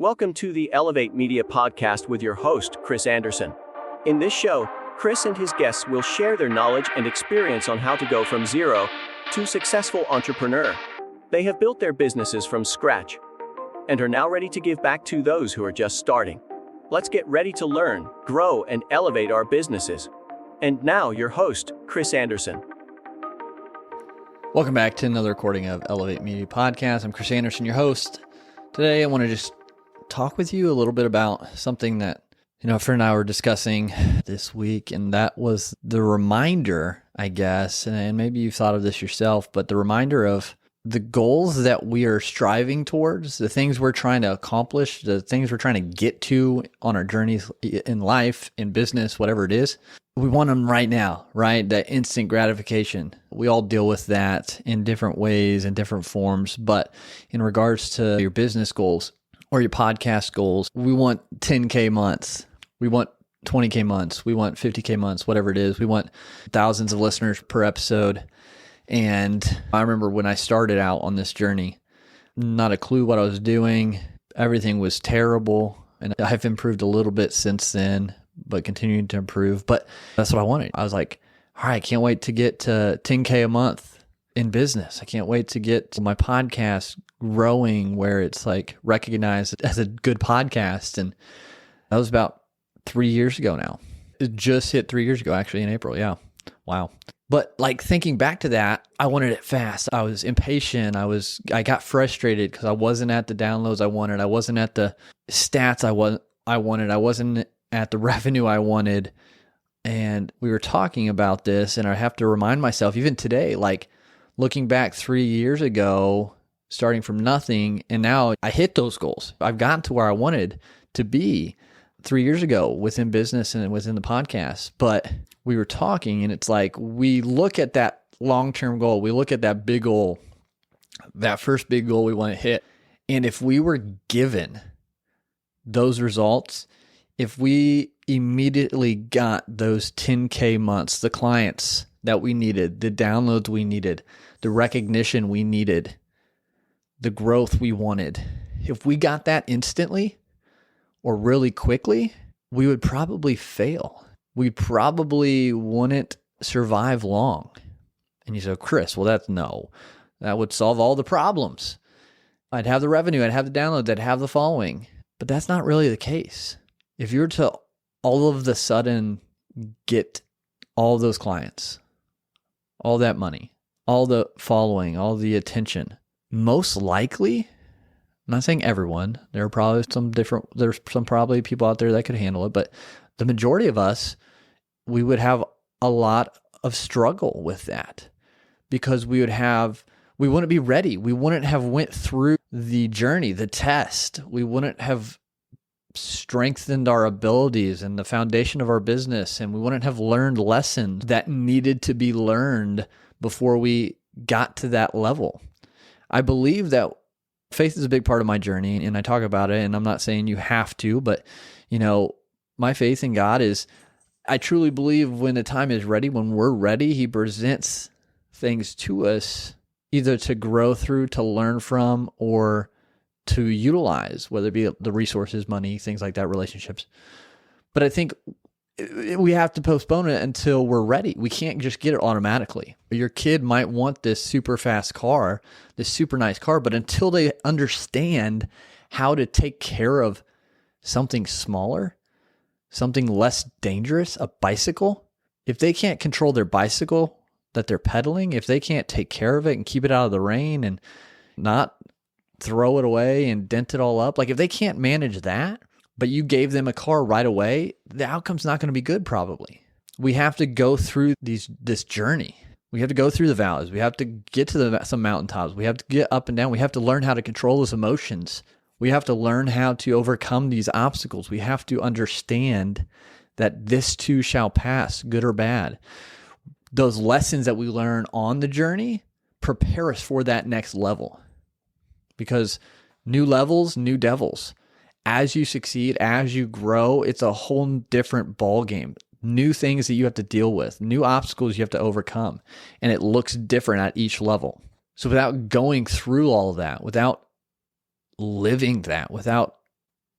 Welcome to the Elevate Media Podcast with your host, Chris Anderson. In this show, Chris and his guests will share their knowledge and experience on how to go from zero to successful entrepreneur. They have built their businesses from scratch and are now ready to give back to those who are just starting. Let's get ready to learn, grow, and elevate our businesses. And now, your host, Chris Anderson. Welcome back to another recording of Elevate Media Podcast. I'm Chris Anderson, your host. Today, I want to just talk with you a little bit about something that, a friend and I were discussing this week, and that was the reminder, I guess, and maybe you've thought of this yourself, but the reminder of the goals that we are striving towards, the things we're trying to accomplish, the things we're trying to get to on our journeys in life, in business, whatever it is. We want them right now, right? That instant gratification. We all deal with that in different ways, in different forms. But in regards to your business goals or your podcast goals, we want 10K months. We want 20K months. We want 50K months, whatever it is. We want thousands of listeners per episode. And I remember when I started out on this journey, not a clue what I was doing. Everything was terrible. And I've improved a little bit since then, but continuing to improve. But that's what I wanted. I was like, all right, I can't wait to get to 10K a month in business. I can't wait to get my podcast growing where it's like recognized as a good podcast. And that was about 3 years ago now. It just hit 3 years ago, actually, in April. Yeah. Wow. But like thinking back to that, I wanted it fast. I was impatient. I got frustrated because I wasn't at the downloads I wanted. I wasn't at the stats I wanted. I wasn't at the revenue I wanted. And we were talking about this, and I have to remind myself, even today, like looking back 3 years ago, starting from nothing, and now I hit those goals. I've gotten to where I wanted to be 3 years ago within business and within the podcast. But we were talking, and it's like we look at that long-term goal. We look at that big goal, that first big goal we want to hit. And if we were given those results, if we immediately got those 10K months, the clients that we needed, the downloads we needed, the recognition we needed, the growth we wanted, if we got that instantly or really quickly, we would probably fail. We probably wouldn't survive long. And you say, Chris, well, that would solve all the problems. I'd have the revenue, I'd have the downloads, I'd have the following. But that's not really the case. If you were to all of the sudden get all those clients, all that money, all the following, all the attention, most likely, I'm not saying everyone, there's some probably people out there that could handle it, but the majority of us, we would have a lot of struggle with that because we wouldn't be ready. We wouldn't have went through the journey, the test. We wouldn't have strengthened our abilities and the foundation of our business, and we wouldn't have learned lessons that needed to be learned before we got to that level. I believe that faith is a big part of my journey, and I talk about it, and I'm not saying you have to, but my faith in God is, I truly believe when the time is ready, when we're ready, He presents things to us either to grow through, to learn from, or to utilize, whether it be the resources, money, things like that, relationships. But I think we have to postpone it until we're ready. We can't just get it automatically. Your kid might want this super fast car, this super nice car, but until they understand how to take care of something smaller, something less dangerous, a bicycle, if they can't control their bicycle that they're pedaling, if they can't take care of it and keep it out of the rain and not throw it away and dent it all up, like if they can't manage that, but you gave them a car right away, the outcome's not going to be good probably. We have to go through this journey. We have to go through the valleys. We have to get to some mountaintops. We have to get up and down. We have to learn how to control those emotions. We have to learn how to overcome these obstacles. We have to understand that this too shall pass, good or bad. Those lessons that we learn on the journey prepare us for that next level. Because new levels, new devils. As you succeed, as you grow, it's a whole different ball game. New things that you have to deal with, new obstacles you have to overcome, and it looks different at each level. So without going through all of that, without living that, without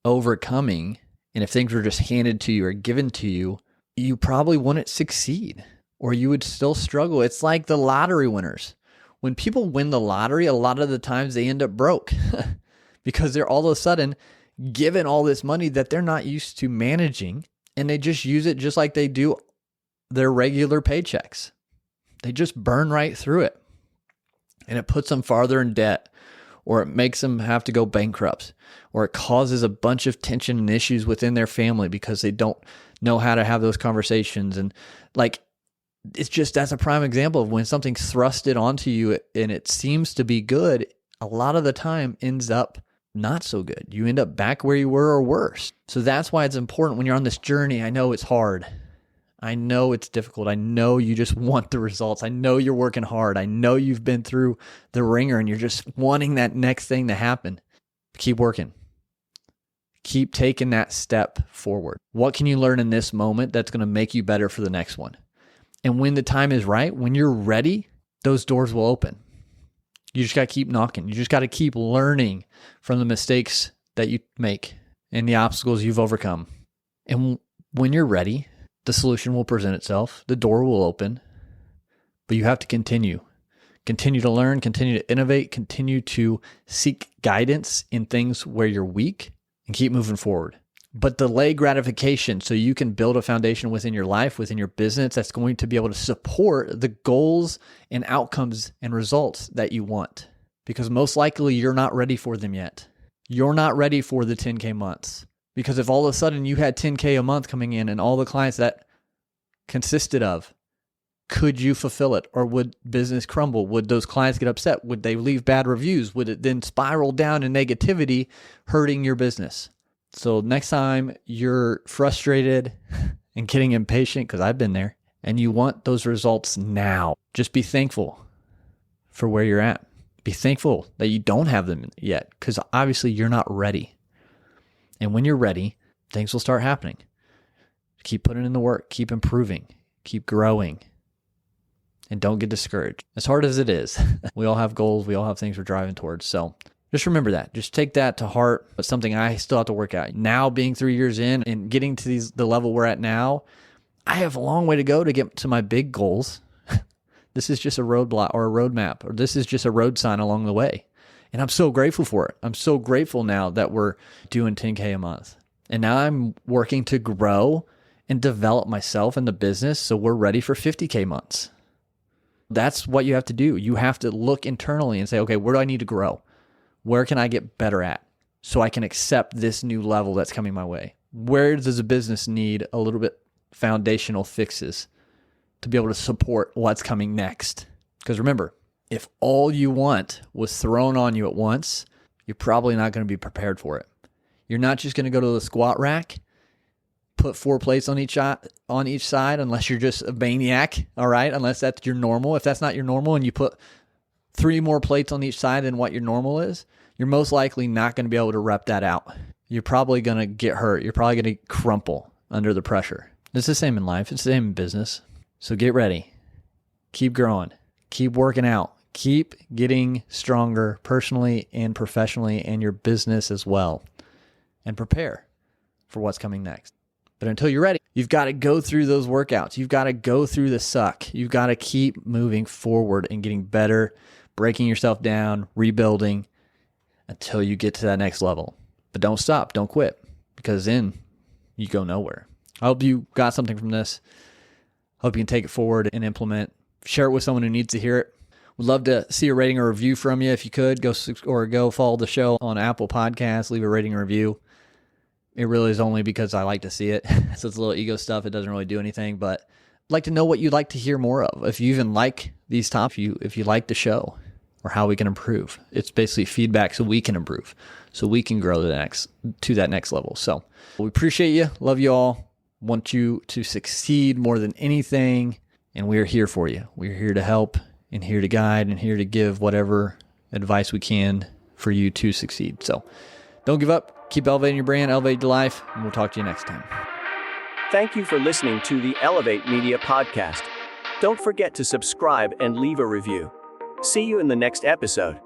overcoming, and if things were just handed to you or given to you, you probably wouldn't succeed, or you would still struggle. It's like the lottery winners. When people win the lottery, a lot of the times they end up broke because they're all of a sudden given all this money that they're not used to managing, and they just use it just like they do their regular paychecks. They just burn right through it, and it puts them farther in debt, or it makes them have to go bankrupt, or it causes a bunch of tension and issues within their family because they don't know how to have those conversations. And it's just, that's a prime example of when something's thrusted onto you and it seems to be good, a lot of the time ends up not so good. You end up back where you were or worse. So that's why it's important when you're on this journey. I know it's hard. I know it's difficult. I know you just want the results. I know you're working hard. I know you've been through the ringer and you're just wanting that next thing to happen. Keep working. Keep taking that step forward. What can you learn in this moment that's going to make you better for the next one? And when the time is right, when you're ready, those doors will open. You just got to keep knocking. You just got to keep learning from the mistakes that you make and the obstacles you've overcome. And when you're ready, the solution will present itself. The door will open, but you have to continue. Continue to learn, continue to innovate, continue to seek guidance in things where you're weak, and keep moving forward. But delay gratification so you can build a foundation within your life, within your business, that's going to be able to support the goals and outcomes and results that you want. Because most likely you're not ready for them yet. You're not ready for the 10K months. Because if all of a sudden you had 10K a month coming in and all the clients that consisted of, could you fulfill it? Or would business crumble? Would those clients get upset? Would they leave bad reviews? Would it then spiral down in negativity, hurting your business? So next time you're frustrated and getting impatient, because I've been there, and you want those results now, just be thankful for where you're at. Be thankful that you don't have them yet, because obviously you're not ready. And when you're ready, things will start happening. Keep putting in the work, keep improving, keep growing, and don't get discouraged. As hard as it is, we all have goals, we all have things we're driving towards. So just remember that. Just take that to heart. It's something I still have to work out. Now, being 3 years in and getting to the level we're at now, I have a long way to go to get to my big goals. This is just a roadblock or a roadmap, or this is just a road sign along the way. And I'm so grateful for it. I'm so grateful now that we're doing 10K a month. And now I'm working to grow and develop myself in the business so we're ready for 50K months. That's what you have to do. You have to look internally and say, okay, where do I need to grow? Where can I get better at so I can accept this new level that's coming my way? Where does a business need a little bit foundational fixes to be able to support what's coming next? Because remember, if all you want was thrown on you at once, you're probably not going to be prepared for it. You're not just going to go to the squat rack, put 4 plates on each side, unless you're just a maniac, all right? Unless that's your normal. If that's not your normal and you put 3 more plates on each side than what your normal is, you're most likely not going to be able to rep that out. You're probably going to get hurt. You're probably going to crumple under the pressure. It's the same in life. It's the same in business. So get ready. Keep growing. Keep working out. Keep getting stronger personally and professionally, and your business as well. And prepare for what's coming next. But until you're ready, you've got to go through those workouts. You've got to go through the suck. You've got to keep moving forward and getting better, breaking yourself down, rebuilding until you get to that next level. But don't stop. Don't quit, because then you go nowhere. I hope you got something from this. Hope you can take it forward and implement. Share it with someone who needs to hear it. Would love to see a rating or review from you. If you could, go follow the show on Apple Podcasts. Leave a rating or review. It really is only because I like to see it. So it's a little ego stuff. It doesn't really do anything, but I'd like to know what you'd like to hear more of. If you even like these topics, if you like the show or how we can improve. It's basically feedback so we can improve, so we can grow to that next level. So we appreciate you. Love you all. Want you to succeed more than anything. And we're here for you. We're here to help and here to guide and here to give whatever advice we can for you to succeed. So don't give up. Keep elevating your brand, elevate your life, and we'll talk to you next time. Thank you for listening to the Elevate Media Podcast. Don't forget to subscribe and leave a review. See you in the next episode.